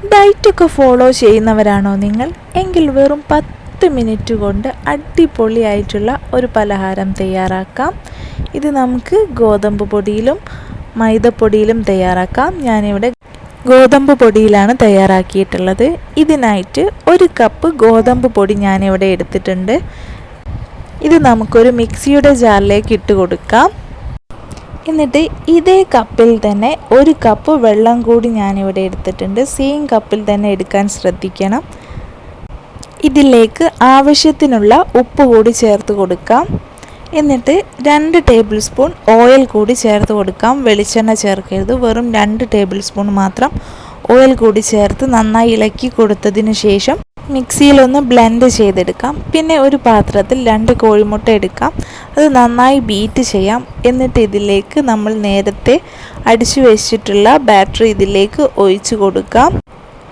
ഡയറ്റൊക്കെ follow ചെയ്യുന്നവരാണോ നിങ്ങൾ? എങ്കിൽ വെറും 10 മിനിറ്റ് കൊണ്ട് അടിപൊളിയായിട്ടുള്ള ഒരു പലഹാരം തയ്യാറാക്കാം. ഇത് നമുക്ക് ഗോതമ്പ് പൊടിയിലും മൈദപ്പൊടിയിലും തയ്യാറാക്കാം. ഞാനിവിടെ ഗോതമ്പ് പൊടിയിലാണ് തയ്യാറാക്കിയിട്ടുള്ളത്. ഇതിനായിട്ട് 1 കപ്പ് ഗോതമ്പ് പൊടി ഞാനിവിടെ എടുത്തിട്ടുണ്ട്. ഇത് നമുക്കൊരു മിക്സിയുടെ ജാറിലേക്ക് ഇട്ട് കൊടുക്കാം. എന്നിട്ട് ഇതേ കപ്പിൽ തന്നെ 1 കപ്പ് വെള്ളം കൂടി ഞാനിവിടെ എടുത്തിട്ടുണ്ട്. സെയിം കപ്പിൽ തന്നെ എടുക്കാൻ ശ്രദ്ധിക്കണം. ഇതിലേക്ക് ആവശ്യത്തിനുള്ള ഉപ്പ് കൂടി ചേർത്ത് കൊടുക്കാം. എന്നിട്ട് 2 ടേബിൾ സ്പൂൺ ഓയിൽ കൂടി ചേർത്ത് കൊടുക്കാം. വെളിച്ചെണ്ണ ചേർക്കരുത്, വെറും 2 ടേബിൾ സ്പൂൺ മാത്രം ഓയിൽ കൂടി ചേർത്ത് നന്നായി ഇളക്കി കൊടുത്തതിന് ശേഷം മിക്സിയിലൊന്ന് ബ്ലെൻഡ് ചെയ്തെടുക്കാം. പിന്നെ ഒരു പാത്രത്തിൽ 2 കോഴിമുട്ട എടുക്കാം. അത് നന്നായി ബീറ്റ് ചെയ്യാം. എന്നിട്ട് ഇതിലേക്ക് നമ്മൾ നേരത്തെ അടിച്ചു വെച്ചിട്ടുള്ള ബാറ്റർ ഇതിലേക്ക് ഒഴിച്ചു കൊടുക്കാം.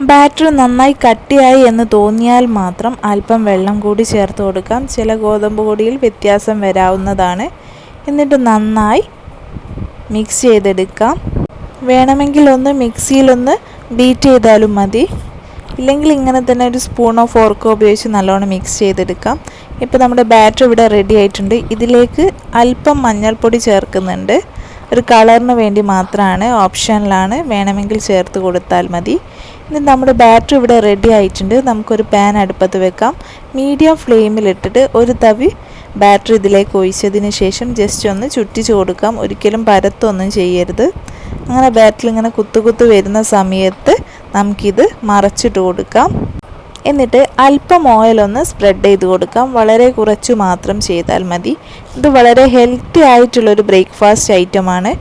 ബാറ്റർ നന്നായി കട്ടിയായി എന്ന് തോന്നിയാൽ മാത്രം അല്പം വെള്ളം കൂടി ചേർത്ത് കൊടുക്കാം. ചില ഗോതമ്പ് പൊടിയിൽ വ്യത്യാസം വരാവുന്നതാണ്. എന്നിട്ട് നന്നായി മിക്സ് ചെയ്തെടുക്കാം. വേണമെങ്കിൽ ഒന്ന് മിക്സിയിലൊന്ന് ബീറ്റ് ചെയ്താലും മതി. ഇല്ലെങ്കിൽ ഇങ്ങനെ തന്നെ ഒരു സ്പൂണോ ഫോർക്കോ ഉപയോഗിച്ച് നല്ലോണം മിക്സ് ചെയ്തെടുക്കാം. ഇപ്പോൾ നമ്മുടെ ബാറ്റർ ഇവിടെ റെഡി ആയിട്ടുണ്ട്. ഇതിലേക്ക് അല്പം മഞ്ഞൾപ്പൊടി ചേർക്കുന്നുണ്ട്. ഒരു കളറിന് വേണ്ടി മാത്രമാണ്, ഓപ്ഷനിലാണ്, വേണമെങ്കിൽ ചേർത്ത് കൊടുത്താൽ മതി. ഇനി നമ്മുടെ ബാറ്റർ ഇവിടെ റെഡി ആയിട്ടുണ്ട്. നമുക്കൊരു പാൻ അടുപ്പത്ത് വെക്കാം. മീഡിയം ഫ്ലെയിമിലിട്ടിട്ട് ഒരു തവി ബാറ്റർ ഇതിലേക്ക് ഒഴിച്ചതിന് ശേഷം ജസ്റ്റ് ഒന്ന് ചുറ്റിച്ച് കൊടുക്കാം. ഒരിക്കലും പരത്തൊന്നും ചെയ്യരുത്. അങ്ങനെ ബാറ്റർ ഇങ്ങനെ കുത്തു വരുന്ന സമയത്ത് നമുക്കിത് മറച്ചിട്ട് കൊടുക്കാം. എന്നിട്ട് അല്പം ഓയിലൊന്ന് സ്പ്രെഡ് ചെയ്ത് കൊടുക്കാം. വളരെ കുറച്ച് മാത്രം ചെയ്താൽ മതി. ഇത് വളരെ ഹെൽത്തി ആയിട്ടുള്ളൊരു ബ്രേക്ക്ഫാസ്റ്റ് ഐറ്റമാണ്.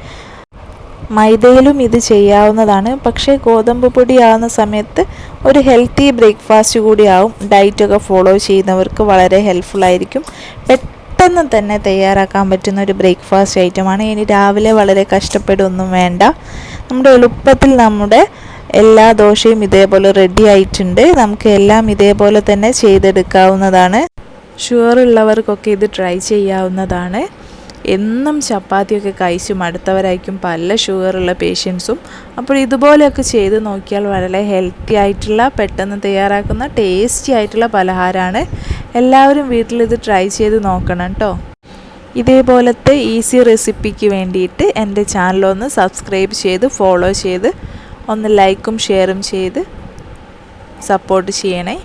മൈദയിലും ഇത് ചെയ്യാവുന്നതാണ്. പക്ഷേ ഗോതമ്പ് പൊടി ആവുന്ന സമയത്ത് ഒരു ഹെൽത്തി ബ്രേക്ക്ഫാസ്റ്റ് കൂടിയാവും. ഡയറ്റൊക്കെ ഫോളോ ചെയ്യുന്നവർക്ക് വളരെ ഹെൽപ്ഫുള്ളായിരിക്കും. പെട്ടെന്ന് തന്നെ തയ്യാറാക്കാൻ പറ്റുന്ന ഒരു ബ്രേക്ക്ഫാസ്റ്റ് ഐറ്റമാണ്. ഇനി രാവിലെ വളരെ കഷ്ടപ്പെടുകയൊന്നും വേണ്ട. നമ്മുടെ എളുപ്പത്തിൽ നമ്മുടെ എല്ലാ ദോശയും ഇതേപോലെ റെഡി ആയിട്ടുണ്ട്. നമുക്ക് എല്ലാം ഇതേപോലെ തന്നെ ചെയ്തെടുക്കാവുന്നതാണ്. ഷുഗർ ഉള്ളവർക്കൊക്കെ ഇത് ട്രൈ ചെയ്യാവുന്നതാണ്. എന്നും ചപ്പാത്തിയൊക്കെ കഴിച്ച് മടുത്തവരായിരിക്കും പല ഷുഗറുള്ള പേഷ്യൻസും. അപ്പോൾ ഇതുപോലെയൊക്കെ ചെയ്ത് നോക്കിയാൽ വളരെ ഹെൽത്തി ആയിട്ടുള്ള, പെട്ടെന്ന് തയ്യാറാക്കുന്ന, ടേസ്റ്റി ആയിട്ടുള്ള പലഹാരമാണ്. എല്ലാവരും വീട്ടിലിത് ട്രൈ ചെയ്ത് നോക്കണം കേട്ടോ. ഇതേപോലത്തെ ഈസി റെസിപ്പിക്ക് വേണ്ടിയിട്ട് എൻ്റെ ചാനലൊന്ന് സബ്സ്ക്രൈബ് ചെയ്ത് ഫോളോ ചെയ്ത് ഒന്ന് ലൈക്കും ഷെയറും ചെയ്ത് സപ്പോർട്ട് ചെയ്യണേ.